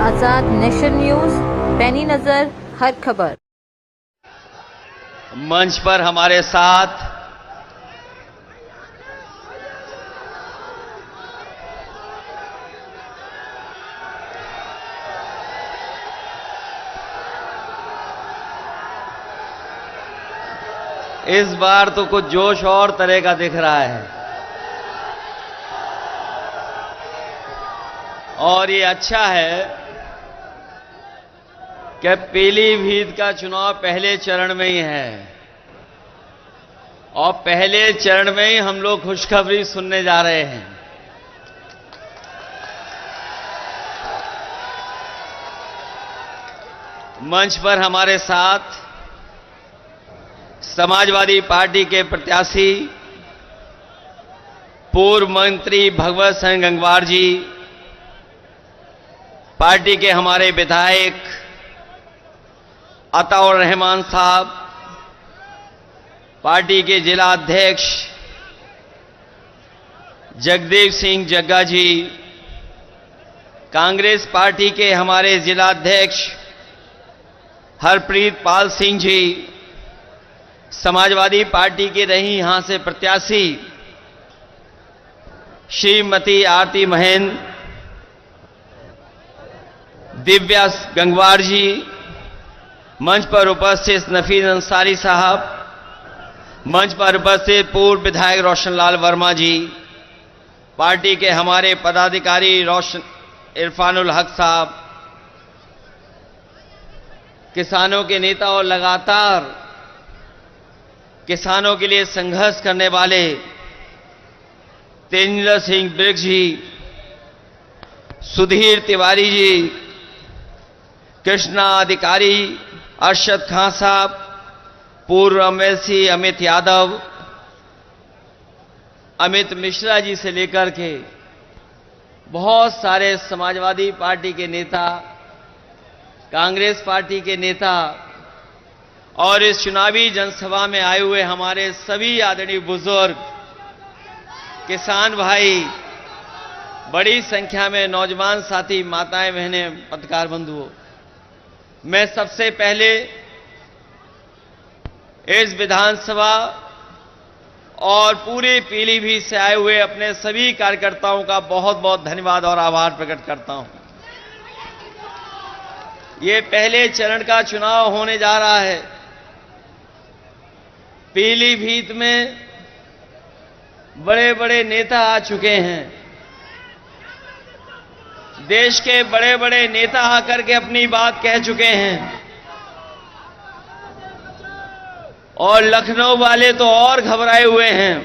आजाद nation news, पैनी नजर हर खबर। मंच पर हमारे साथ इस बार तो कुछ जोश और तरह का दिख रहा है और ये अच्छा है कि पीलीभीत का चुनाव पहले चरण में ही है और पहले चरण में ही हम लोग खुशखबरी सुनने जा रहे हैं। मंच पर हमारे साथ समाजवादी पार्टी के प्रत्याशी पूर्व मंत्री भगवत सिंह गंगवार जी, पार्टी के हमारे विधायक अताउर रहमान साहब, पार्टी के जिला अध्यक्ष जगदीप सिंह जग्गा जी, कांग्रेस पार्टी के हमारे जिला अध्यक्ष हरप्रीत पाल सिंह जी, समाजवादी पार्टी के रही यहां से प्रत्याशी श्रीमती आरती महेन, दिव्या गंगवार जी, मंच पर उपस्थित नफीस अंसारी साहब, मंच पर उपस्थित पूर्व विधायक रोशनलाल वर्मा जी, पार्टी के हमारे पदाधिकारी इरफानुल हक साहब, किसानों के नेता और लगातार किसानों के लिए संघर्ष करने वाले तेजिंदर सिंह बिर्क जी, सुधीर तिवारी जी, कृष्णा अधिकारी, अरशद खान साहब, पूर्व एमएलसी अमित यादव, अमित मिश्रा जी से लेकर के बहुत सारे समाजवादी पार्टी के नेता, कांग्रेस पार्टी के नेता और इस चुनावी जनसभा में आए हुए हमारे सभी आदरणीय बुजुर्ग, किसान भाई, बड़ी संख्या में नौजवान साथी, माताएं, बहनें, पत्रकार बंधुओं, मैं सबसे पहले इस विधानसभा और पूरे पीलीभीत से आए हुए अपने सभी कार्यकर्ताओं का बहुत बहुत धन्यवाद और आभार प्रकट करता हूं। ये पहले चरण का चुनाव होने जा रहा है। पीलीभीत में बड़े बड़े नेता आ चुके हैं। देश के बड़े बड़े नेता आकर के अपनी बात कह चुके हैं और लखनऊ वाले तो और घबराए हुए हैं।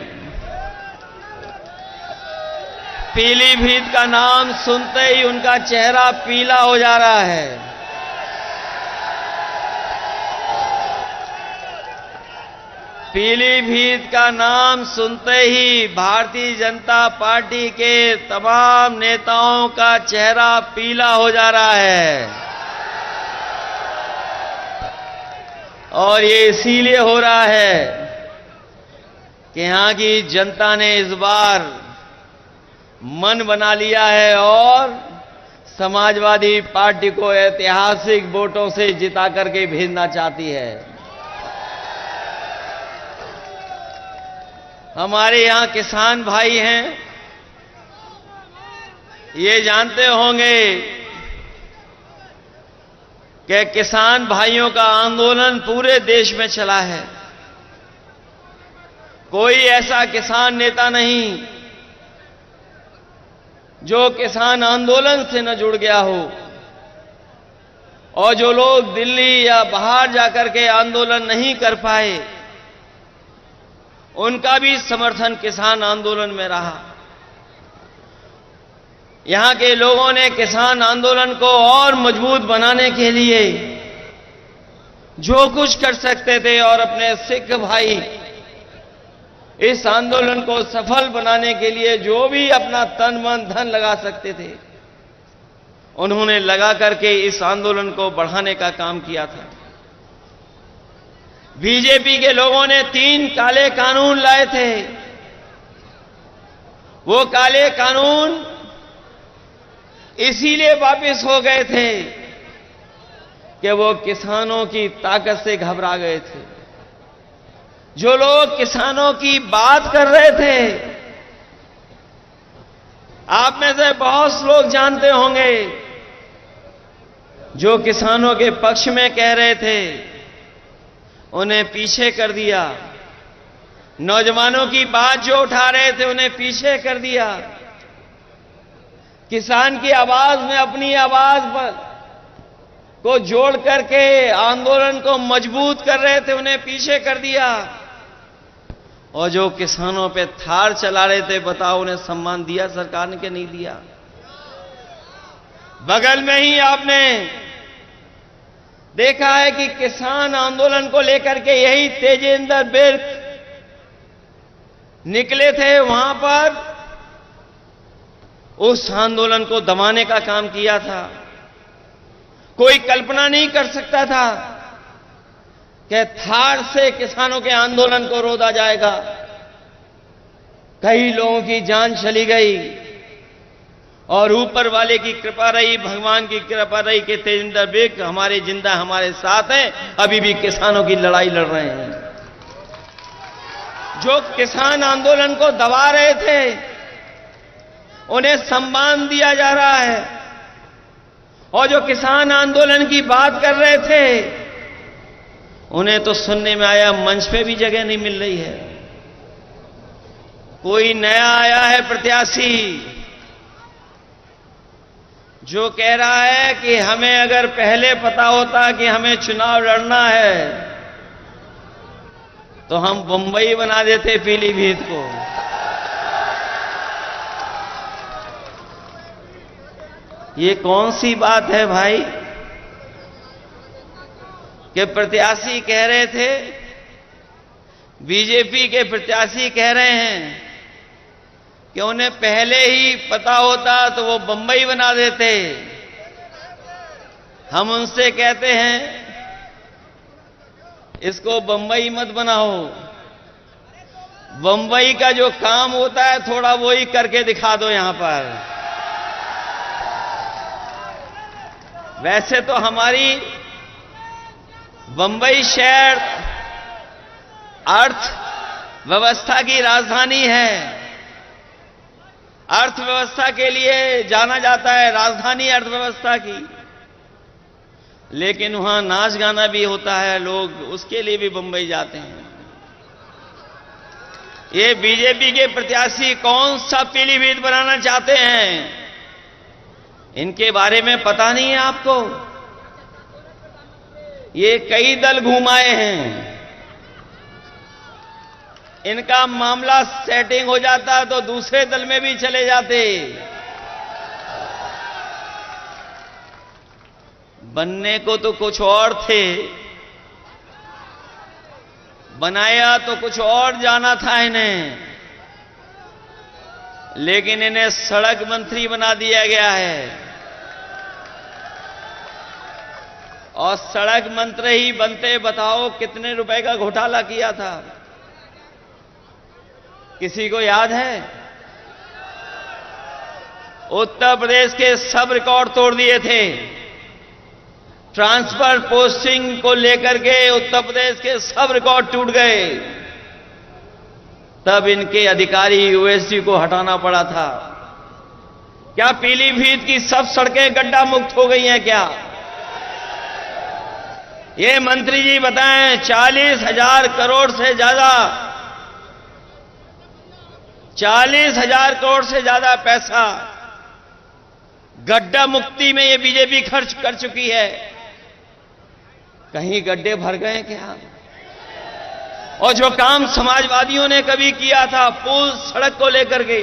पीलीभीत का नाम सुनते ही उनका चेहरा पीला हो जा रहा है। पीलीभीत का नाम सुनते ही भारतीय जनता पार्टी के तमाम नेताओं का चेहरा पीला हो जा रहा है और ये इसीलिए हो रहा है कि यहां की जनता ने इस बार मन बना लिया है और समाजवादी पार्टी को ऐतिहासिक वोटों से जिता करके भेजना चाहती है। हमारे यहां किसान भाई हैं, ये जानते होंगे कि किसान भाइयों का आंदोलन पूरे देश में चला है। कोई ऐसा किसान नेता नहीं जो किसान आंदोलन से न जुड़ गया हो और जो लोग दिल्ली या बाहर जाकर के आंदोलन नहीं कर पाए, उनका भी समर्थन किसान आंदोलन में रहा। यहां के लोगों ने किसान आंदोलन को और मजबूत बनाने के लिए जो कुछ कर सकते थे और अपने सिख भाई इस आंदोलन को सफल बनाने के लिए जो भी अपना तन मन धन लगा सकते थे, उन्होंने लगा करके इस आंदोलन को बढ़ाने का काम किया था। बीजेपी के लोगों ने 3 काले कानून लाए थे। वो काले कानून इसीलिए वापस हो गए थे कि वो किसानों की ताकत से घबरा गए थे। जो लोग किसानों की बात कर रहे थे, आप में से बहुत लोग जानते होंगे, जो किसानों के पक्ष में कह रहे थे उन्हें पीछे कर दिया। नौजवानों की बात जो उठा रहे थे उन्हें पीछे कर दिया। किसान की आवाज में अपनी आवाज को जोड़ करके आंदोलन को मजबूत कर रहे थे उन्हें पीछे कर दिया। और जो किसानों पे थार चला रहे थे, बताओ उन्हें सम्मान दिया सरकार ने कि नहीं दिया? बगल में ही आपने देखा है कि किसान आंदोलन को लेकर के यही तेजेंद्र विर्क निकले थे, वहां पर उस आंदोलन को दबाने का काम किया था। कोई कल्पना नहीं कर सकता था कि थार से किसानों के आंदोलन को रोका जाएगा। कई लोगों की जान चली गई और ऊपर वाले की कृपा रही, भगवान की कृपा रही कि तेजेंद्र विर्क हमारे जिंदा हमारे साथ हैं, अभी भी किसानों की लड़ाई लड़ रहे हैं। जो किसान आंदोलन को दबा रहे थे उन्हें सम्मान दिया जा रहा है, और जो किसान आंदोलन की बात कर रहे थे उन्हें तो सुनने में आया मंच पे भी जगह नहीं मिल रही है। कोई नया आया है प्रत्याशी जो कह रहा है कि हमें अगर पहले पता होता कि हमें चुनाव लड़ना है तो हम बंबई बना देते पीलीभीत को। ये कौन सी बात है भाई कि प्रत्याशी कह रहे थे, बीजेपी के प्रत्याशी कह रहे हैं कि उन्हें पहले ही पता होता तो वो बंबई बना देते। हम उनसे कहते हैं इसको बंबई मत बनाओ, बंबई का जो काम होता है थोड़ा वो ही करके दिखा दो यहां पर। वैसे तो हमारी बंबई शहर अर्थव्यवस्था की राजधानी है, अर्थव्यवस्था के लिए जाना जाता है, राजधानी अर्थव्यवस्था की। लेकिन वहां नाच गाना भी होता है, लोग उसके लिए भी बंबई जाते हैं। ये बीजेपी के प्रत्याशी कौन सा पीलीभीत बनाना चाहते हैं, इनके बारे में पता नहीं है आपको? ये कई दल घुमाए हैं, इनका मामला सेटिंग हो जाता तो दूसरे दल में भी चले जाते। बनने को तो कुछ और थे, बनाया तो कुछ और जाना था इन्हें, लेकिन इन्हें सड़क मंत्री बना दिया गया है। और सड़क मंत्री ही बनते बताओ कितने रुपए का घोटाला किया था, किसी को याद है? उत्तर प्रदेश के सब रिकॉर्ड तोड़ दिए थे। ट्रांसफर पोस्टिंग को लेकर के उत्तर प्रदेश के सब रिकॉर्ड टूट गए। तब इनके अधिकारी यूएससी को हटाना पड़ा था। क्या पीलीभीत की सब सड़कें गड्ढा मुक्त हो गई हैं क्या? ये मंत्री जी बताएं, 40,000 करोड़ से ज्यादा, 40,000 करोड़ से ज्यादा पैसा गड्ढा मुक्ति में ये बीजेपी खर्च कर चुकी है। कहीं गड्ढे भर गए क्या? और जो काम समाजवादियों ने कभी किया था पुल सड़क को लेकर के,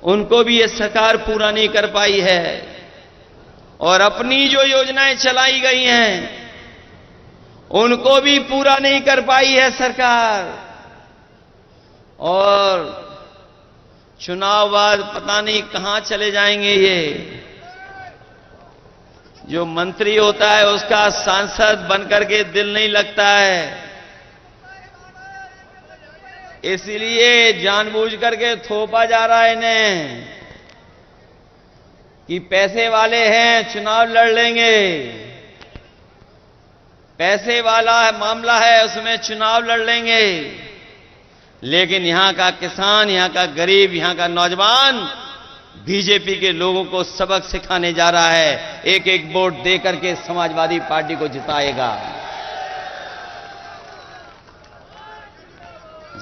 उनको भी ये सरकार पूरा नहीं कर पाई है। और अपनी जो योजनाएं चलाई गई हैं उनको भी पूरा नहीं कर पाई है सरकार। और चुनाव बाद पता नहीं कहां चले जाएंगे ये। जो मंत्री होता है उसका सांसद बनकर के दिल नहीं लगता है, इसलिए जानबूझ करके थोपा जा रहा है इन्हें। कि पैसे वाले हैं चुनाव लड़ लेंगे, पैसे वाला मामला है उसमें चुनाव लड़ लेंगे, लेकिन यहां का किसान, यहां का गरीब, यहां का नौजवान बीजेपी के लोगों को सबक सिखाने जा रहा है। एक एक वोट देकर के समाजवादी पार्टी को जिताएगा।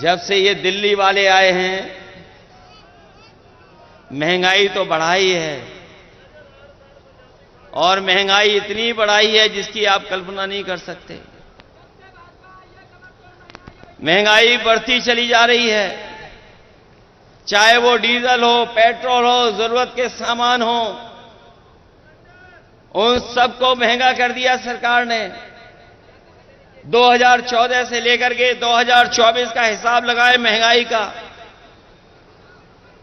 जब से ये दिल्ली वाले आए हैं महंगाई तो बढ़ाई है, और महंगाई इतनी बढ़ाई है जिसकी आप कल्पना नहीं कर सकते। महंगाई बढ़ती चली जा रही है, चाहे वो डीजल हो, पेट्रोल हो, जरूरत के सामान हो, उन सबको महंगा कर दिया सरकार ने। 2014 से लेकर के 2024 का हिसाब लगाए महंगाई का,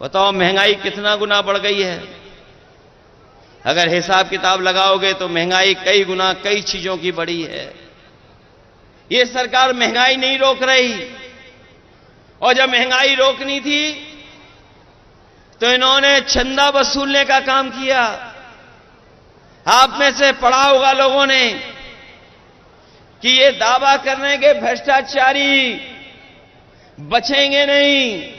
बताओ महंगाई कितना गुना बढ़ गई है। अगर हिसाब किताब लगाओगे तो महंगाई कई गुना कई चीजों की बढ़ी है। ये सरकार महंगाई नहीं रोक रही, और जब महंगाई रोकनी थी तो इन्होंने चंदा वसूलने का काम किया। आप में से पढ़ा होगा लोगों ने कि ये दावा करने के भ्रष्टाचारी बचेंगे नहीं,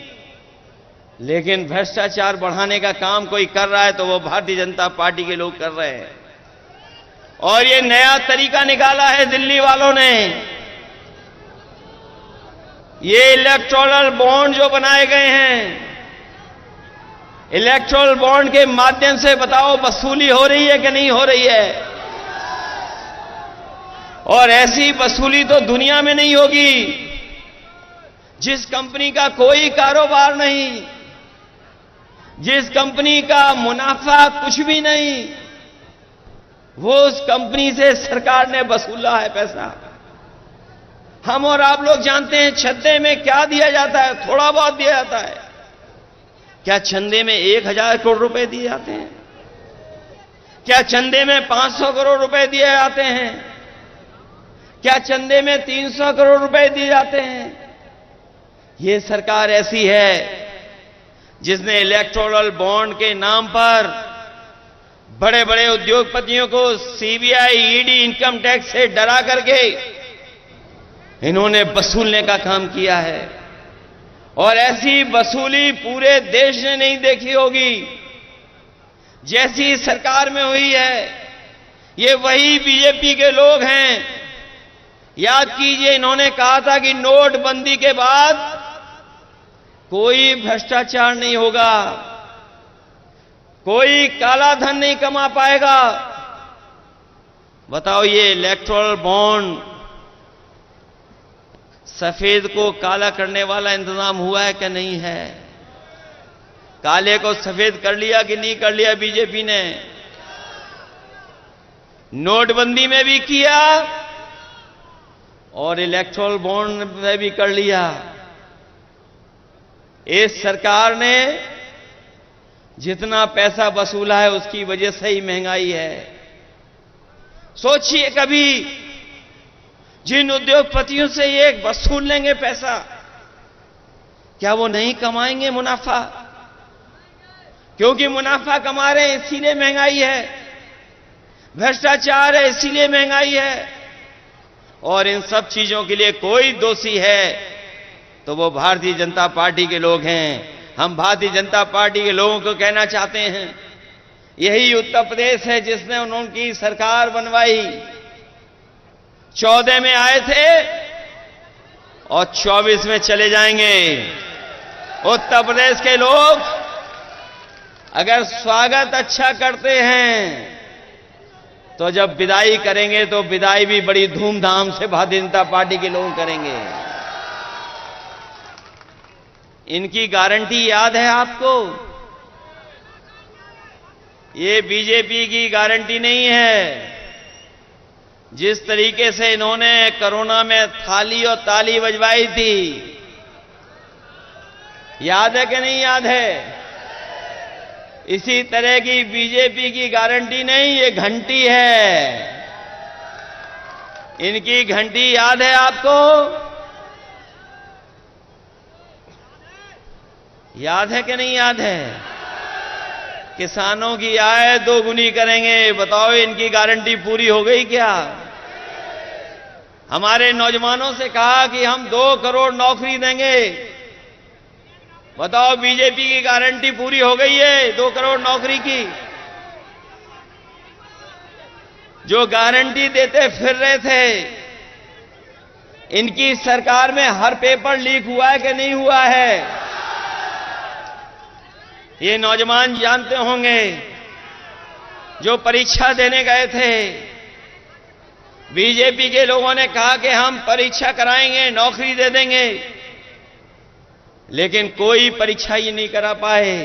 लेकिन भ्रष्टाचार बढ़ाने का काम कोई कर रहा है तो वो भारतीय जनता पार्टी के लोग कर रहे हैं। और ये नया तरीका निकाला है दिल्ली वालों ने। ये इलेक्टोरल बॉन्ड जो बनाए गए हैं, इलेक्टोरल बॉन्ड के माध्यम से बताओ वसूली हो रही है कि नहीं हो रही है। और ऐसी वसूली तो दुनिया में नहीं होगी। जिस कंपनी का कोई कारोबार नहीं, जिस कंपनी का मुनाफा कुछ भी नहीं, वो उस कंपनी से सरकार ने वसूला है पैसा। हम और आप लोग जानते हैं चंदे में क्या दिया जाता है, थोड़ा बहुत दिया जाता है। क्या चंदे में 1000 करोड़ रुपए दिए जाते हैं? क्या चंदे में 500 करोड़ रुपए दिए जाते हैं? क्या चंदे में 300 करोड़ रुपए दिए जाते हैं? ये सरकार ऐसी है जिसने इलेक्टोरल बॉन्ड के नाम पर बड़े बड़े उद्योगपतियों को सीबीआई, ईडी, इनकम टैक्स से डरा करके इन्होंने वसूलने का काम किया है। और ऐसी वसूली पूरे देश ने नहीं देखी होगी जैसी सरकार में हुई है। ये वही बीजेपी के लोग हैं। याद कीजिए, इन्होंने कहा था कि नोटबंदी के बाद कोई भ्रष्टाचार नहीं होगा, कोई काला धन नहीं कमा पाएगा। बताओ ये इलेक्टोरल बॉन्ड सफेद को काला करने वाला इंतजाम हुआ है कि नहीं है? काले को सफेद कर लिया कि नहीं कर लिया बीजेपी ने? नोटबंदी में भी किया और इलेक्टोरल बॉन्ड में भी कर लिया। इस सरकार ने जितना पैसा वसूला है उसकी वजह से ही महंगाई है। सोचिए, कभी जिन उद्योगपतियों से ये वसूल लेंगे पैसा, क्या वो नहीं कमाएंगे मुनाफा? क्योंकि मुनाफा कमा रहे हैं इसीलिए महंगाई है, भ्रष्टाचार है इसीलिए महंगाई है। और इन सब चीजों के लिए कोई दोषी है तो वो भारतीय जनता पार्टी के लोग हैं। हम भारतीय जनता पार्टी के लोगों को कहना चाहते हैं, यही उत्तर प्रदेश है जिसने उनकी सरकार बनवाई। 14 में आए थे और 24 में चले जाएंगे। उत्तर प्रदेश के लोग अगर स्वागत अच्छा करते हैं तो जब विदाई करेंगे तो विदाई भी बड़ी धूमधाम से भारतीय जनता पार्टी के लोग करेंगे। इनकी गारंटी याद है आपको? ये बीजेपी की गारंटी नहीं है। जिस तरीके से इन्होंने कोरोना में थाली और ताली बजवाई थी, याद है कि नहीं याद है? इसी तरह की बीजेपी की गारंटी नहीं, ये घंटी है। इनकी घंटी याद है आपको? याद है कि नहीं याद है? किसानों की आय दोगुनी करेंगे। बताओ इनकी गारंटी पूरी हो गई क्या? हमारे नौजवानों से कहा कि हम 2 करोड़ नौकरी देंगे। बताओ बीजेपी की गारंटी पूरी हो गई है 2 करोड़ नौकरी की? जो गारंटी देते फिर रहे थे, इनकी सरकार में हर पेपर लीक हुआ है कि नहीं हुआ है? ये नौजवान जानते होंगे जो परीक्षा देने गए थे, बीजेपी के लोगों ने कहा कि हम परीक्षा कराएंगे, नौकरी दे देंगे, लेकिन कोई परीक्षा ही नहीं करा पाए।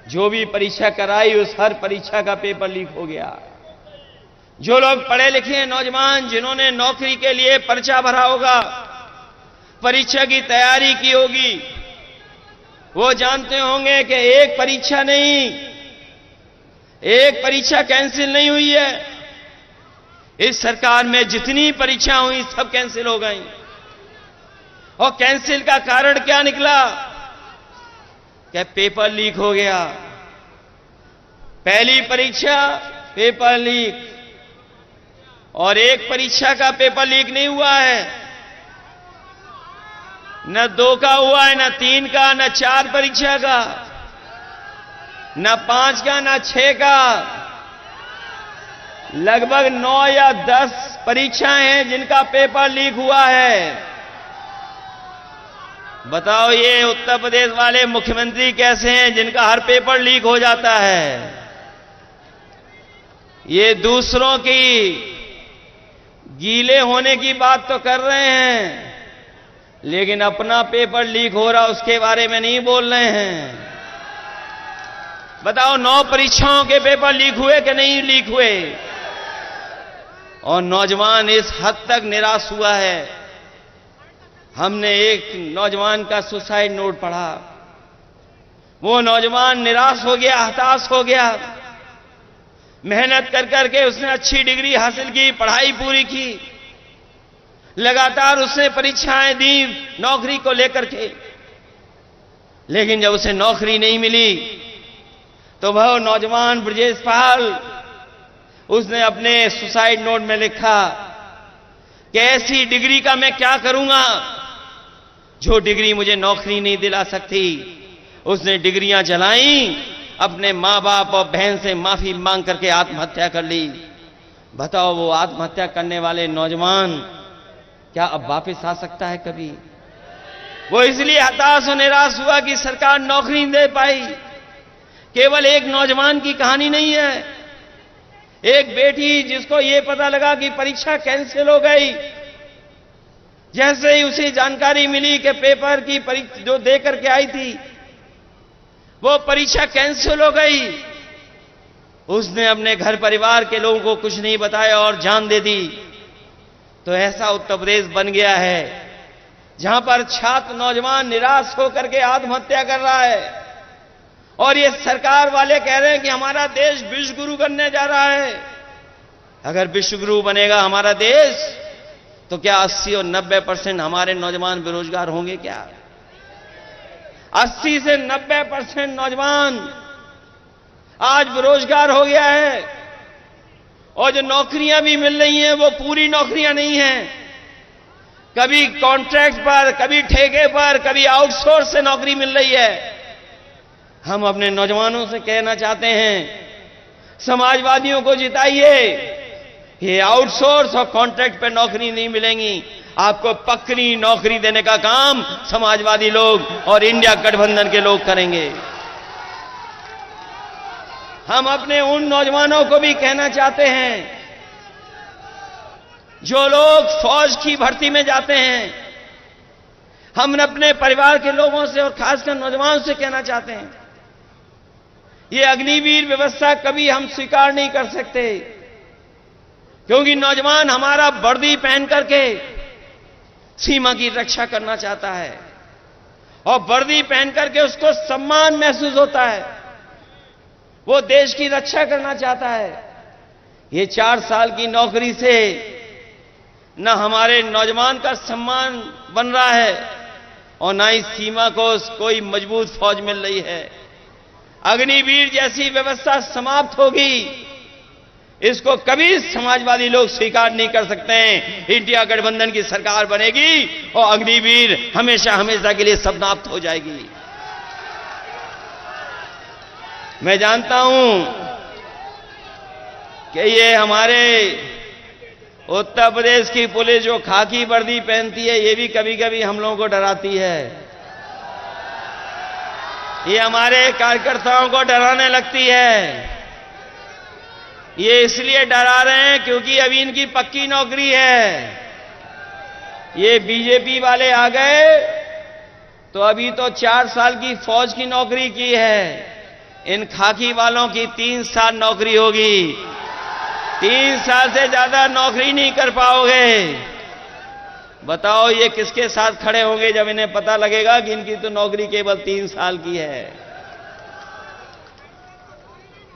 जो भी परीक्षा कराई उस हर परीक्षा का पेपर लीक हो गया। जो लोग पढ़े लिखे नौजवान जिन्होंने नौकरी के लिए पर्चा भरा होगा, परीक्षा की तैयारी की होगी, वो जानते होंगे कि एक परीक्षा नहीं, एक परीक्षा कैंसिल नहीं हुई है। इस सरकार में जितनी परीक्षा हुई सब कैंसिल हो गई। और कैंसिल का कारण क्या निकला? कि पेपर लीक हो गया। पहली परीक्षा पेपर लीक, और एक परीक्षा का पेपर लीक नहीं हुआ है, न 2 का हुआ है, न 3 का, न 4 परीक्षा का, न 5 का, न 6 का। लगभग 9 या 10 परीक्षाएं हैं जिनका पेपर लीक हुआ है। बताओ ये उत्तर प्रदेश वाले मुख्यमंत्री कैसे हैं जिनका हर पेपर लीक हो जाता है? ये दूसरों की गीले होने की बात तो कर रहे हैं, लेकिन अपना पेपर लीक हो रहा उसके बारे में नहीं बोल रहे हैं। बताओ 9 परीक्षाओं के पेपर लीक हुए कि नहीं लीक हुए? और नौजवान इस हद तक निराश हुआ है। हमने एक नौजवान का सुसाइड नोट पढ़ा। वो नौजवान निराश हो गया, हताश हो गया। मेहनत कर करके उसने अच्छी डिग्री हासिल की, पढ़ाई पूरी की, लगातार उसने परीक्षाएं दी नौकरी को लेकर के, लेकिन जब उसे नौकरी नहीं मिली तो वह नौजवान ब्रजेश पाल उसने अपने सुसाइड नोट में लिखा कि ऐसी डिग्री का मैं क्या करूंगा जो डिग्री मुझे नौकरी नहीं दिला सकती। उसने डिग्रियां जलाई, अपने मां बाप और बहन से माफी मांग करके आत्महत्या कर ली। बताओ वो आत्महत्या करने वाले नौजवान क्या अब वापस आ सकता है कभी? वो इसलिए हताश और निराश हुआ कि सरकार नौकरी नहीं दे पाई। केवल एक नौजवान की कहानी नहीं है। एक बेटी जिसको ये पता लगा कि परीक्षा कैंसिल हो गई, जैसे ही उसे जानकारी मिली कि पेपर की परीक्षा जो दे करके आई थी वो परीक्षा कैंसिल हो गई, उसने अपने घर परिवार के लोगों को कुछ नहीं बताया और जान दे दी। तो ऐसा उत्तर प्रदेश बन गया है जहां पर छात्र नौजवान निराश होकर के आत्महत्या कर रहा है, और ये सरकार वाले कह रहे हैं कि हमारा देश विश्व गुरु बनने जा रहा है। अगर विश्व गुरु बनेगा हमारा देश तो क्या 80 और 90% हमारे नौजवान बेरोजगार होंगे क्या? 80 से 90% नौजवान आज बेरोजगार हो गया है, और जो नौकरियां भी मिल रही हैं वो पूरी नौकरियां नहीं हैं। कभी कॉन्ट्रैक्ट पर, कभी ठेके पर, कभी आउटसोर्स से नौकरी मिल रही है। हम अपने नौजवानों से कहना चाहते हैं, समाजवादियों को जिताइए। ये आउटसोर्स और कॉन्ट्रैक्ट पे नौकरी नहीं मिलेंगी, आपको पक्की नौकरी देने का काम समाजवादी लोग और इंडिया गठबंधन के लोग करेंगे। हम अपने उन नौजवानों को भी कहना चाहते हैं जो लोग फौज की भर्ती में जाते हैं। हम अपने परिवार के लोगों से और खासकर नौजवानों से कहना चाहते हैं, ये अग्निवीर व्यवस्था कभी हम स्वीकार नहीं कर सकते, क्योंकि नौजवान हमारा वर्दी पहन करके सीमा की रक्षा करना चाहता है, और वर्दी पहन करके उसको सम्मान महसूस होता है, वो देश की रक्षा करना चाहता है। ये 4 साल की नौकरी से न हमारे नौजवान का सम्मान बन रहा है और न ही सीमा को कोई मजबूत फौज मिल रही है। अग्निवीर जैसी व्यवस्था समाप्त होगी, इसको कभी समाजवादी लोग स्वीकार नहीं कर सकते हैं। इंडिया गठबंधन की सरकार बनेगी और अग्निवीर हमेशा हमेशा के लिए समाप्त हो जाएगी। मैं जानता हूं कि ये हमारे उत्तर प्रदेश की पुलिस जो खाकी वर्दी पहनती है, ये भी कभी कभी हम लोगों को डराती है। ये हमारे कार्यकर्ताओं को डराने लगती है। ये इसलिए डरा रहे हैं क्योंकि अभी इनकी पक्की नौकरी है। ये बीजेपी वाले आ गए तो अभी तो 4 साल की फौज की नौकरी की है, इन खाकी वालों की 3 साल नौकरी होगी। 3 साल से ज्यादा नौकरी नहीं कर पाओगे। बताओ ये किसके साथ खड़े होंगे जब इन्हें पता लगेगा कि इनकी तो नौकरी केवल 3 साल की है।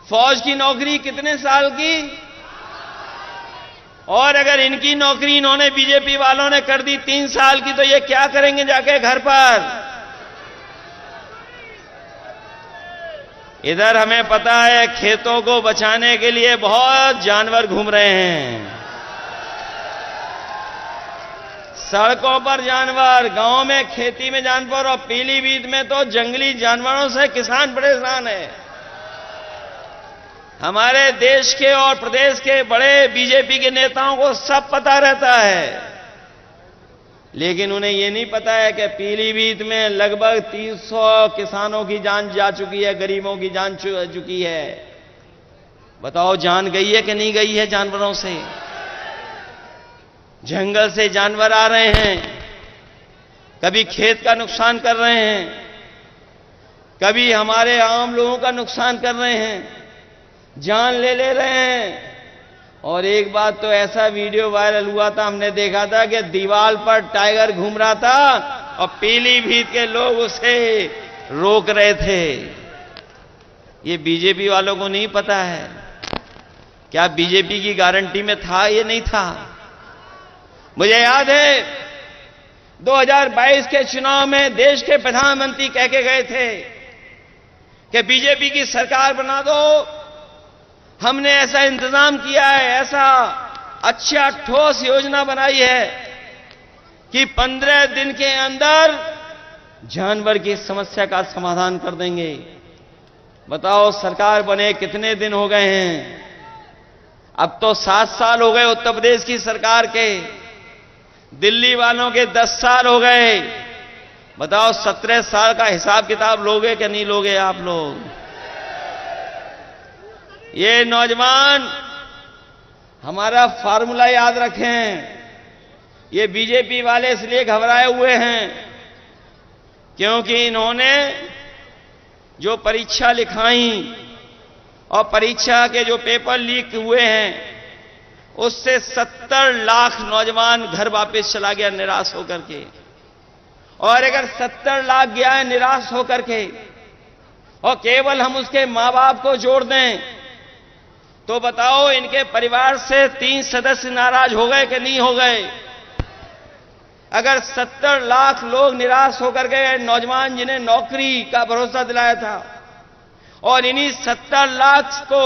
फौज की नौकरी कितने साल की? और अगर इनकी नौकरी इन्होंने बीजेपी वालों ने कर दी 3 साल की, तो ये क्या करेंगे जाके घर पर? इधर हमें पता है खेतों को बचाने के लिए बहुत जानवर घूम रहे हैं, सड़कों पर जानवर, गांव में खेती में जानवर, और पीलीभीत में तो जंगली जानवरों से किसान परेशान है। हमारे देश के और प्रदेश के बड़े बीजेपी के नेताओं को सब पता रहता है, लेकिन उन्हें यह नहीं पता है कि पीलीभीत में लगभग 300 किसानों की जान जा चुकी है, गरीबों की जान चुकी है। बताओ जान गई है कि नहीं गई है जानवरों से? जंगल से जानवर आ रहे हैं, कभी खेत का नुकसान कर रहे हैं, कभी हमारे आम लोगों का नुकसान कर रहे हैं, जान ले रहे हैं। और एक बात तो ऐसा वीडियो वायरल हुआ था, हमने देखा था कि दीवार पर टाइगर घूम रहा था और पीलीभीत के लोग उसे रोक रहे थे। ये बीजेपी वालों को नहीं पता है। क्या बीजेपी की गारंटी में था? ये नहीं था। मुझे याद है 2022 के चुनाव में देश के प्रधानमंत्री कह के गए थे कि बीजेपी की सरकार बना दो, हमने ऐसा इंतजाम किया है, ऐसा अच्छा ठोस योजना बनाई है कि 15 दिन के अंदर जानवर की समस्या का समाधान कर देंगे। बताओ सरकार बने कितने दिन हो गए हैं? अब तो 7 साल हो गए उत्तर प्रदेश की सरकार के, दिल्ली वालों के 10 साल हो गए। बताओ 17 साल का हिसाब किताब लोगे कि नहीं लोगे आप लोग? ये नौजवान हमारा फार्मूला याद रखें। ये बीजेपी वाले इसलिए घबराए हुए हैं क्योंकि इन्होंने जो परीक्षा लिखाई और परीक्षा के जो पेपर लीक हुए हैं, उससे 70 लाख नौजवान घर वापस चला गया निराश होकर के। और अगर 70 लाख गया है निराश होकर के और केवल हम उसके मां बाप को जोड़ दें, तो बताओ इनके परिवार से 3 सदस्य नाराज हो गए कि नहीं हो गए? अगर 70 लाख लोग निराश होकर गए, नौजवान जिन्हें नौकरी का भरोसा दिलाया था, और इन्हीं 70 लाख को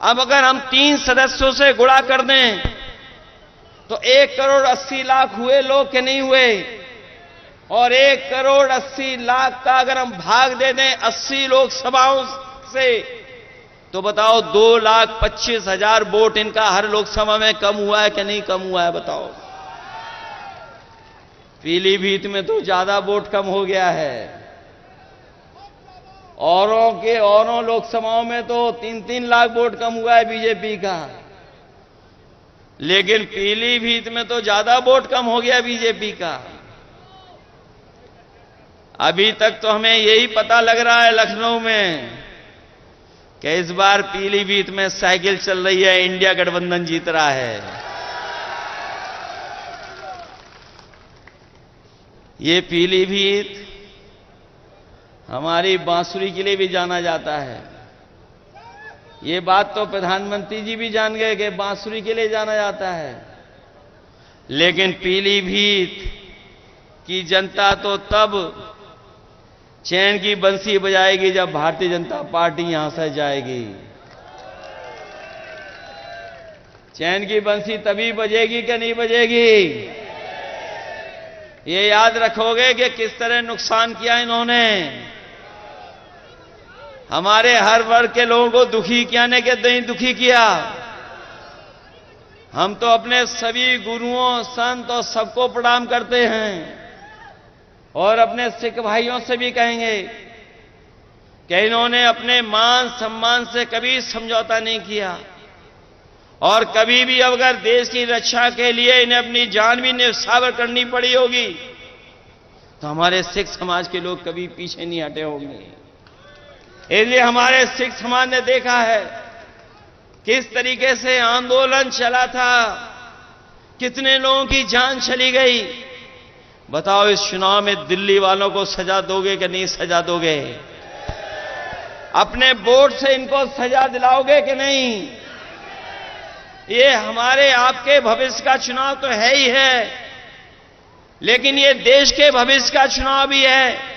अब अगर हम 3 सदस्यों से गुणा कर दें तो 1 करोड़ 80 लाख हुए लोग के नहीं हुए? और 1 करोड़ 80 लाख का अगर हम भाग दे दें 80 लोकसभाओं से, तो बताओ 2,25,000 वोट इनका हर लोकसभा में कम हुआ है कि नहीं कम हुआ है? बताओ। पीलीभीत में तो ज्यादा वोट कम हो गया है। औरों लोकसभाओं में तो 3-3 लाख वोट कम हुआ है बीजेपी का, लेकिन पीलीभीत में तो ज्यादा वोट कम हो गया बीजेपी का। अभी तक तो हमें यही पता लग रहा है लखनऊ में कि इस बार पीलीभीत में साइकिल चल रही है, इंडिया गठबंधन जीत रहा है। ये पीलीभीत हमारी बांसुरी के लिए भी जाना जाता है। ये बात तो प्रधानमंत्री जी भी जान गए कि बांसुरी के लिए जाना जाता है, लेकिन पीलीभीत की जनता तो तब चैन की बंसी बजाएगी जब भारतीय जनता पार्टी यहां से जाएगी। चैन की बंसी तभी बजेगी कि नहीं बजेगी? ये याद रखोगे कि किस तरह नुकसान किया इन्होंने। हमारे हर वर्ग के लोगों को दुखी किया ने कि नहीं दुखी किया। हम तो अपने सभी गुरुओं, संत और सबको प्रणाम करते हैं और अपने सिख भाइयों से भी कहेंगे कि इन्होंने अपने मान सम्मान से कभी समझौता नहीं किया और कभी भी अगर देश की रक्षा के लिए इन्हें अपनी जान भी न्यौछावर करनी पड़ी होगी तो हमारे सिख समाज के लोग कभी पीछे नहीं हटे होंगे। इसलिए हमारे सिख समाज ने देखा है किस तरीके से आंदोलन चला था, कितने लोगों की जान चली गई। बताओ इस चुनाव में दिल्ली वालों को सजा दोगे कि नहीं सजा दोगे? अपने वोट से इनको सजा दिलाओगे कि नहीं? ये हमारे आपके भविष्य का चुनाव तो है ही है, लेकिन ये देश के भविष्य का चुनाव भी है।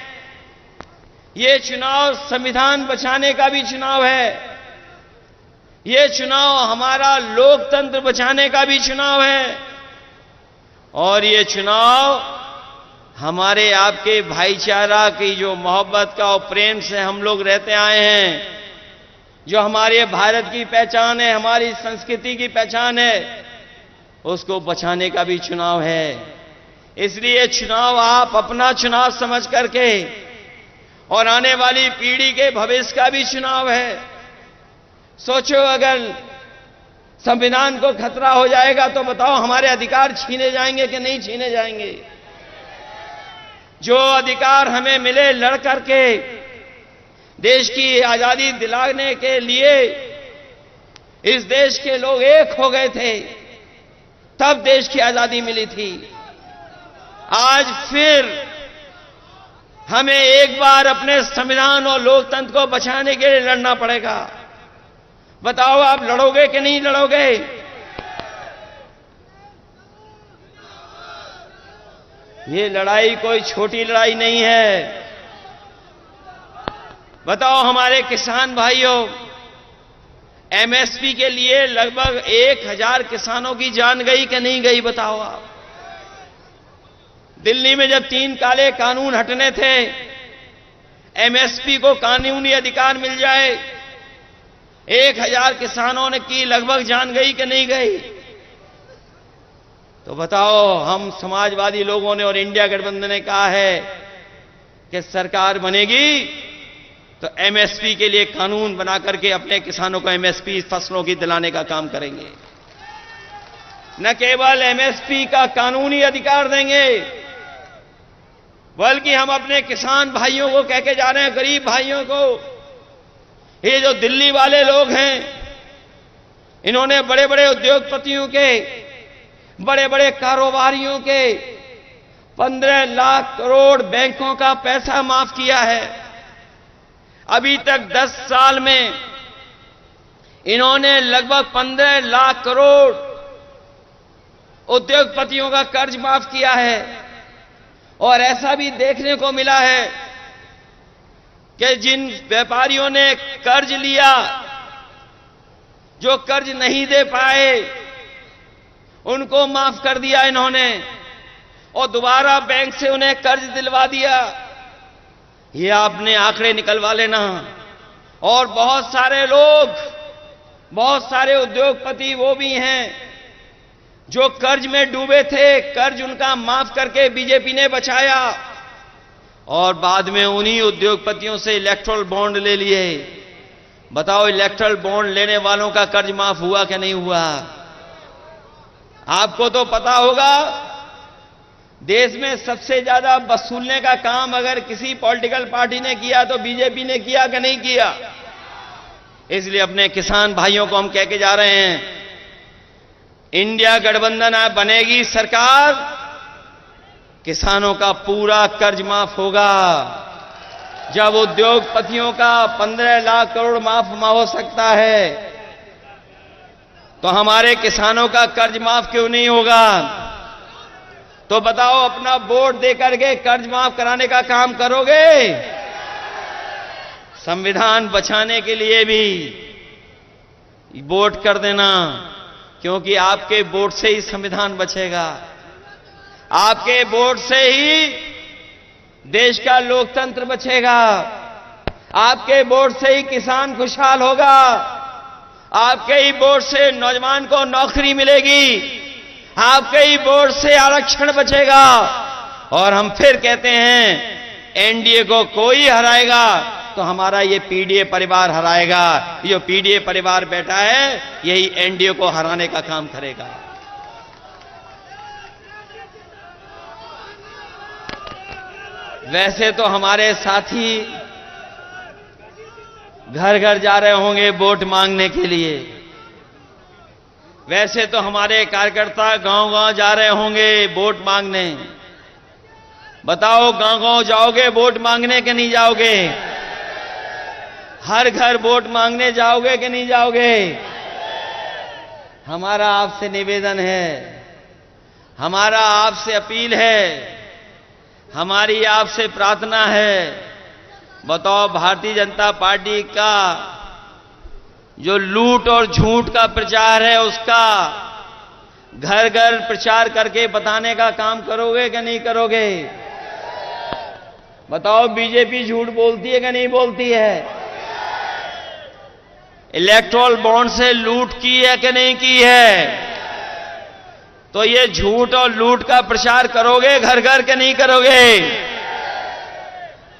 ये चुनाव संविधान बचाने का भी चुनाव है। ये चुनाव हमारा लोकतंत्र बचाने का भी चुनाव है और ये चुनाव हमारे आपके भाईचारा की जो मोहब्बत का और प्रेम से हम लोग रहते आए हैं, जो हमारे भारत की पहचान है, हमारी संस्कृति की पहचान है, उसको बचाने का भी चुनाव है। इसलिए चुनाव आप अपना चुनाव समझ करके और आने वाली पीढ़ी के भविष्य का भी चुनाव है। सोचो अगर संविधान को खतरा हो जाएगा तो बताओ हमारे अधिकार छीने जाएंगे कि नहीं छीने जाएंगे? जो अधिकार हमें मिले लड़ करके देश की आजादी दिलाने के लिए इस देश के लोग एक हो गए थे, तब देश की आजादी मिली थी। आज फिर हमें एक बार अपने संविधान और लोकतंत्र को बचाने के लिए लड़ना पड़ेगा। बताओ आप लड़ोगे कि नहीं लड़ोगे? ये लड़ाई कोई छोटी लड़ाई नहीं है। बताओ हमारे किसान भाइयों, एमएसपी के लिए लगभग 1000 किसानों की जान गई कि नहीं गई? बताओ आप। दिल्ली में जब 3 काले कानून हटने थे, एमएसपी को कानूनी अधिकार मिल जाए, 1000 किसानों ने की लगभग जान गई कि नहीं गई? तो बताओ, हम समाजवादी लोगों ने और इंडिया गठबंधन ने कहा है कि सरकार बनेगी तो एमएसपी के लिए कानून बना करके अपने किसानों को एमएसपी फसलों की दिलाने का काम करेंगे। न केवल एमएसपी का कानूनी अधिकार देंगे, बल्कि हम अपने किसान भाइयों को कह के जा रहे हैं, गरीब भाइयों को, ये जो दिल्ली वाले लोग हैं, इन्होंने बड़े बड़े उद्योगपतियों के, बड़े बड़े कारोबारियों के 15 लाख करोड़ बैंकों का पैसा माफ किया है। अभी तक 10 साल में इन्होंने लगभग 15 लाख करोड़ उद्योगपतियों का कर्ज माफ किया है। और ऐसा भी देखने को मिला है कि जिन व्यापारियों ने कर्ज लिया, जो कर्ज नहीं दे पाए, उनको माफ कर दिया इन्होंने और दोबारा बैंक से उन्हें कर्ज दिलवा दिया। ये आपने आंकड़े निकलवा लेना। और बहुत सारे लोग, बहुत सारे उद्योगपति वो भी हैं जो कर्ज में डूबे थे, कर्ज उनका माफ करके बीजेपी ने बचाया और बाद में उन्हीं उद्योगपतियों से इलेक्ट्रल बॉन्ड ले लिए। बताओ, इलेक्ट्रल बॉन्ड लेने वालों का कर्ज माफ हुआ कि नहीं हुआ? आपको तो पता होगा, देश में सबसे ज्यादा वसूलने का काम अगर किसी पॉलिटिकल पार्टी ने किया तो बीजेपी ने किया कि नहीं किया? इसलिए अपने किसान भाइयों को हम कह के जा रहे हैं, इंडिया गठबंधन बनेगी सरकार, किसानों का पूरा कर्ज माफ होगा। जब उद्योगपतियों का 15 लाख करोड़ माफ हो सकता है, तो हमारे किसानों का कर्ज माफ क्यों नहीं होगा? तो बताओ, अपना वोट देकर के कर्ज माफ कराने का काम करोगे? संविधान बचाने के लिए भी वोट कर देना, क्योंकि आपके वोट से ही संविधान बचेगा। आपके वोट से ही देश का लोकतंत्र बचेगा। आपके वोट से ही किसान खुशहाल होगा। आपके ही वोट से नौजवान को नौकरी मिलेगी। आपके ही वोट से आरक्षण बचेगा। और हम फिर कहते हैं एनडीए को कोई हराएगा तो हमारा ये पीडीए परिवार हराएगा। ये जो पीडीए परिवार बैठा है यही एनडीए को हराने का काम करेगा। वैसे तो हमारे साथी घर घर जा रहे होंगे वोट मांगने के लिए। वैसे तो हमारे कार्यकर्ता गांव गांव जा रहे होंगे वोट मांगने। बताओ, गांव गांव जाओगे वोट मांगने कि नहीं जाओगे? हर घर वोट मांगने जाओगे कि नहीं जाओगे? हमारा आपसे निवेदन है, हमारा आपसे अपील है, हमारी आपसे प्रार्थना है। बताओ, भारतीय जनता पार्टी का जो लूट और झूठ का प्रचार है उसका घर घर प्रचार करके बताने का काम करोगे कि नहीं करोगे? बताओ, बीजेपी झूठ बोलती है कि नहीं बोलती है? इलेक्टोरल बॉन्ड से लूट की है कि नहीं की है? तो ये झूठ और लूट का प्रचार करोगे घर घर के नहीं करोगे?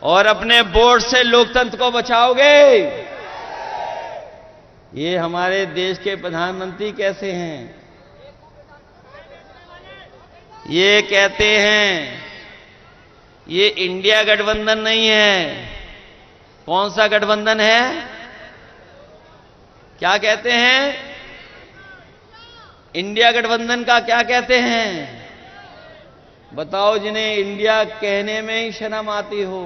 और अपने वोट से लोकतंत्र को बचाओगे? ये हमारे देश के प्रधानमंत्री कैसे हैं? ये कहते हैं ये इंडिया गठबंधन नहीं है। कौन सा गठबंधन है? क्या कहते हैं? इंडिया गठबंधन का क्या कहते हैं? बताओ, जिन्हें इंडिया कहने में ही शर्म आती हो।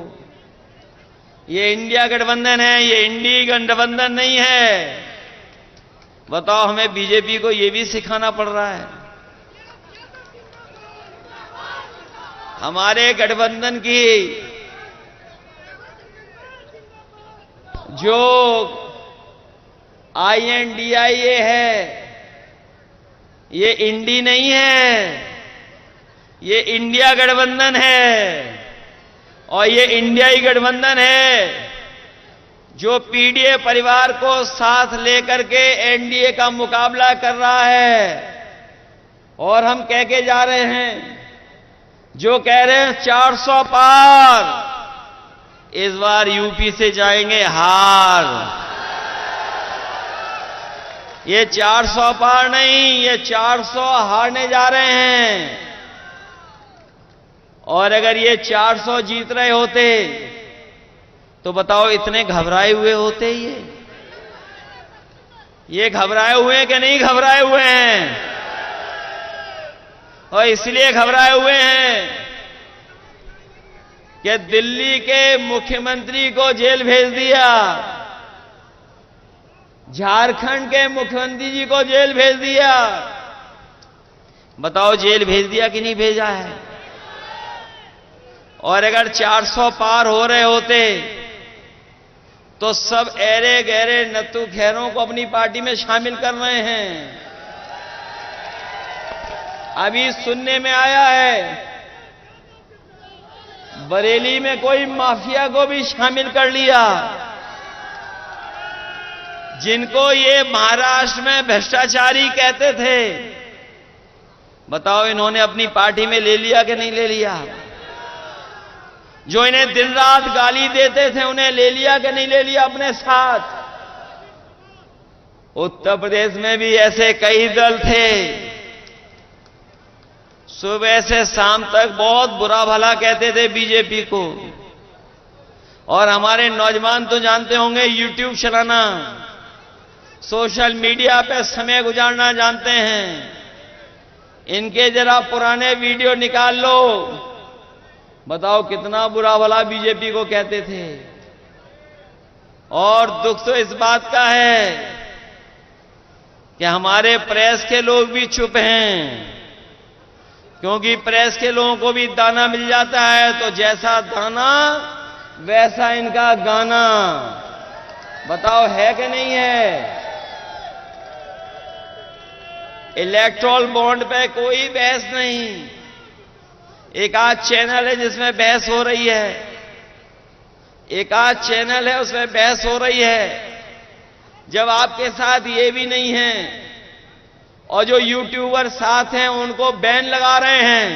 ये इंडिया गठबंधन है, ये इंडी गठबंधन नहीं है। बताओ, हमें बीजेपी को ये भी सिखाना पड़ रहा है। हमारे गठबंधन की जो INDIA है ये इंडी नहीं है, ये इंडिया गठबंधन है। और ये इंडियाई गठबंधन है जो पीडीए परिवार को साथ लेकर के एनडीए का मुकाबला कर रहा है। और हम कह के जा रहे हैं, जो कह रहे हैं 400 पार, इस बार यूपी से जाएंगे हार। ये 400 पार नहीं, ये 400 हारने जा रहे हैं। और अगर ये 400 जीत रहे होते तो बताओ, इतने घबराए हुए होते ये घबराए हुए हैं कि नहीं घबराए हुए हैं? और इसलिए घबराए हुए हैं कि दिल्ली के मुख्यमंत्री को जेल भेज दिया, झारखंड के मुख्यमंत्री जी को जेल भेज दिया। बताओ, जेल भेज दिया कि नहीं भेजा है? और अगर 400 पार हो रहे होते तो सब ऐरे गहरे नत्थु खैरों को अपनी पार्टी में शामिल कर रहे हैं। अभी सुनने में आया है बरेली में कोई माफिया को भी शामिल कर लिया, जिनको ये महाराष्ट्र में भ्रष्टाचारी कहते थे। बताओ, इन्होंने अपनी पार्टी में ले लिया कि नहीं ले लिया? जो इन्हें दिन रात गाली देते थे उन्हें ले लिया कि नहीं ले लिया अपने साथ? उत्तर प्रदेश में भी ऐसे कई दल थे, सुबह से शाम तक बहुत बुरा भला कहते थे बीजेपी को। और हमारे नौजवान तो जानते होंगे यूट्यूब चलाना, सोशल मीडिया पे समय गुजारना जानते हैं। इनके जरा पुराने वीडियो निकाल लो, बताओ कितना बुरा भला बीजेपी को कहते थे। और दुख तो इस बात का है कि हमारे प्रेस के लोग भी चुप हैं, क्योंकि प्रेस के लोगों को भी दाना मिल जाता है, तो जैसा दाना वैसा इनका गाना। बताओ है कि नहीं है? इलेक्ट्रॉल बॉन्ड पे कोई बहस नहीं। एक आध चैनल है जिसमें बहस हो रही है, एक आध चैनल है उसमें बहस हो रही है। जब आपके साथ ये भी नहीं है और जो यूट्यूबर साथ हैं उनको बैन लगा रहे हैं,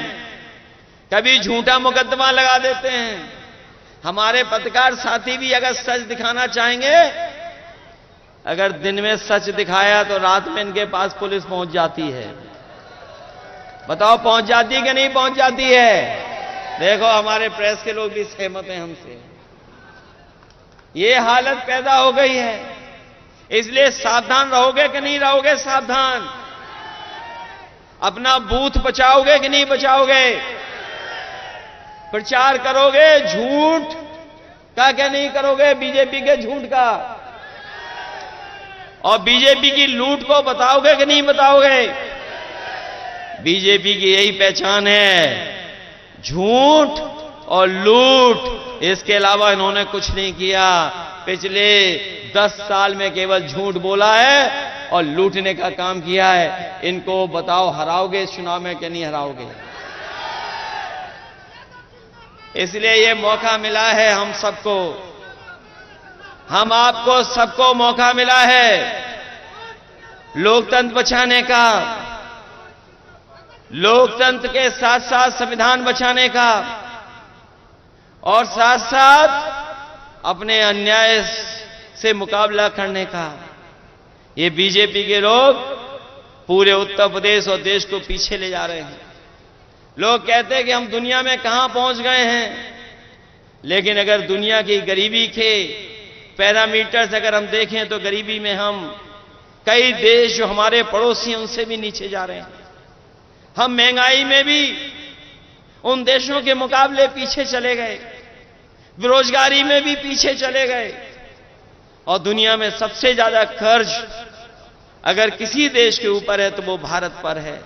कभी झूठा मुकदमा लगा देते हैं। हमारे पत्रकार साथी भी अगर सच दिखाना चाहेंगे, अगर दिन में सच दिखाया तो रात में इनके पास पुलिस पहुंच जाती है। बताओ पहुंच जाती है कि नहीं पहुंच जाती है? देखो हमारे प्रेस के लोग भी सहमत हैं हमसे। ये हालत पैदा हो गई है, इसलिए सावधान रहोगे कि नहीं रहोगे? सावधान। अपना बूथ बचाओगे कि नहीं बचाओगे? प्रचार करोगे झूठ का क्या नहीं करोगे? बीजेपी के झूठ का और बीजेपी की लूट को बताओगे कि नहीं बताओगे? बीजेपी की यही पहचान है, झूठ और लूट। इसके अलावा इन्होंने कुछ नहीं किया। पिछले 10 साल में केवल झूठ बोला है और लूटने का काम किया है। इनको बताओ हराओगे इस चुनाव में कि नहीं हराओगे? इसलिए ये मौका मिला है हम सबको, हम आपको सबको मौका मिला है लोकतंत्र बचाने का, लोकतंत्र के साथ साथ संविधान बचाने का और साथ साथ अपने अन्याय से मुकाबला करने का। ये बीजेपी के लोग पूरे उत्तर प्रदेश और देश को पीछे ले जा रहे हैं। लोग कहते हैं कि हम दुनिया में कहां पहुंच गए हैं, लेकिन अगर दुनिया की गरीबी के पैरामीटर से अगर हम देखें तो गरीबी में हम कई देश जो हमारे पड़ोसी हैं उनसे भी नीचे जा रहे हैं। हम महंगाई में भी उन देशों के मुकाबले पीछे चले गए, बेरोजगारी में भी पीछे चले गए और दुनिया में सबसे ज्यादा कर्ज अगर किसी देश के ऊपर है तो वो भारत पर है।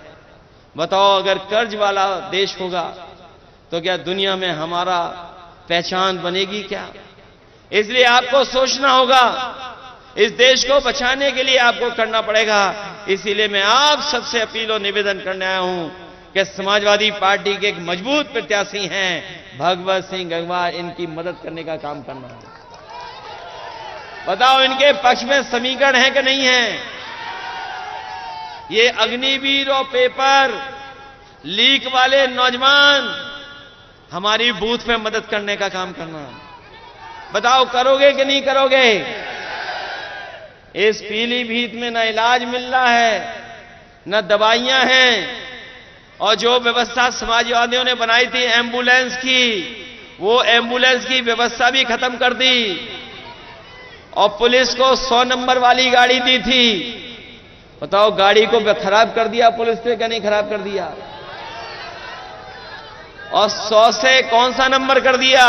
बताओ अगर कर्ज वाला देश होगा तो क्या दुनिया में हमारा पहचान बनेगी क्या? इसलिए आपको सोचना होगा, इस देश को बचाने के लिए आपको करना पड़ेगा। इसीलिए मैं आप सबसे अपील और निवेदन करने आया हूं कि समाजवादी पार्टी के एक मजबूत प्रत्याशी हैं भगवत सिंह गंगवार, इनकी मदद करने का काम करना है। बताओ इनके पक्ष में समीकरण है कि नहीं है? ये अग्निवीर और पेपर लीक वाले नौजवान हमारी बूथ में मदद करने का काम करना। बताओ करोगे कि नहीं करोगे? इस पीलीभीत में न इलाज मिल रहा है, न दवाइयां हैं और जो व्यवस्था समाजवादियों ने बनाई थी एम्बुलेंस की, वो एम्बुलेंस की व्यवस्था भी खत्म कर दी और पुलिस को 100 नंबर वाली गाड़ी दी थी। बताओ गाड़ी को खराब कर दिया पुलिस ने, क्या नहीं खराब कर दिया? और 100 से कौन सा नंबर कर दिया?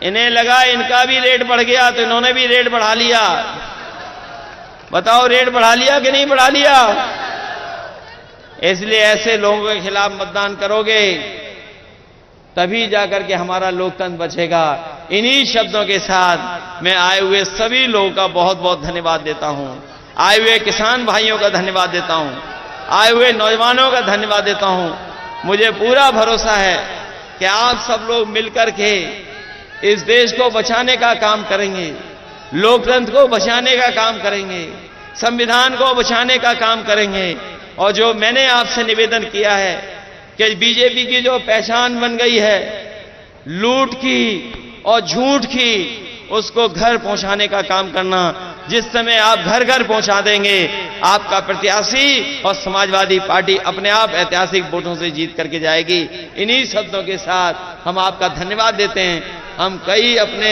इन्हें लगा इनका भी रेट बढ़ गया तो इन्होंने भी रेट बढ़ा लिया। बताओ रेट बढ़ा लिया कि नहीं बढ़ा लिया? इसलिए ऐसे लोगों के खिलाफ मतदान करोगे तभी जाकर के हमारा लोकतंत्र बचेगा। इन्हीं शब्दों के साथ मैं आए हुए सभी लोगों का बहुत बहुत धन्यवाद देता हूं। आए हुए किसान भाइयों का धन्यवाद देता हूं, आए हुए नौजवानों का धन्यवाद देता हूं। मुझे पूरा भरोसा है कि आप सब लोग मिलकर के इस देश को बचाने का काम करेंगे, लोकतंत्र को बचाने का काम करेंगे, संविधान को बचाने का काम करेंगे। और जो मैंने आपसे निवेदन किया है कि बीजेपी की जो पहचान बन गई है लूट की और झूठ की, उसको घर पहुंचाने का काम करना। जिस समय आप घर घर पहुंचा देंगे, आपका प्रत्याशी और समाजवादी पार्टी अपने आप ऐतिहासिक वोटों से जीत करके जाएगी। इन्हीं शब्दों के साथ हम आपका धन्यवाद देते हैं। हम कई अपने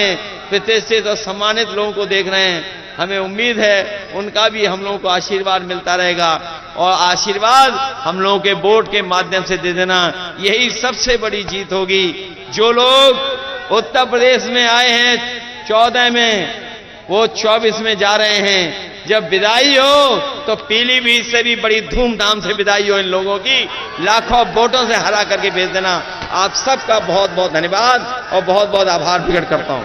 प्रतिष्ठित और सम्मानित लोगों को देख रहे हैं, हमें उम्मीद है उनका भी हम लोगों को आशीर्वाद मिलता रहेगा और आशीर्वाद हम लोगों के वोट के माध्यम से दे देना, यही सबसे बड़ी जीत होगी। जो लोग उत्तर प्रदेश में आए हैं 14 में, वो 24 में जा रहे हैं। जब विदाई हो तो पीलीभीत से भी बड़ी धूमधाम से विदाई हो इन लोगों की, लाखों वोटों से हरा करके भेज देना। आप सबका बहुत बहुत धन्यवाद और बहुत बहुत आभार प्रकट करता हूं।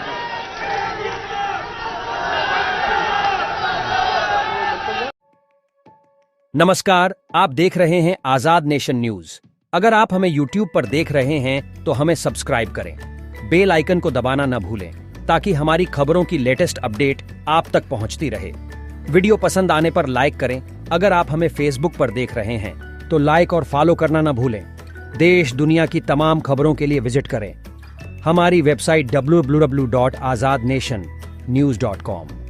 नमस्कार, आप देख रहे हैं आजाद नेशन न्यूज। अगर आप हमें YouTube पर देख रहे हैं तो हमें सब्सक्राइब करें, बेल आइकन को दबाना न भूलें ताकि हमारी खबरों की लेटेस्ट अपडेट आप तक पहुंचती रहे। वीडियो पसंद आने पर लाइक करें। अगर आप हमें Facebook पर देख रहे हैं तो लाइक और फॉलो करना न भूलें। देश दुनिया की तमाम खबरों के लिए विजिट करें हमारी वेबसाइट www.azadnationnews.com।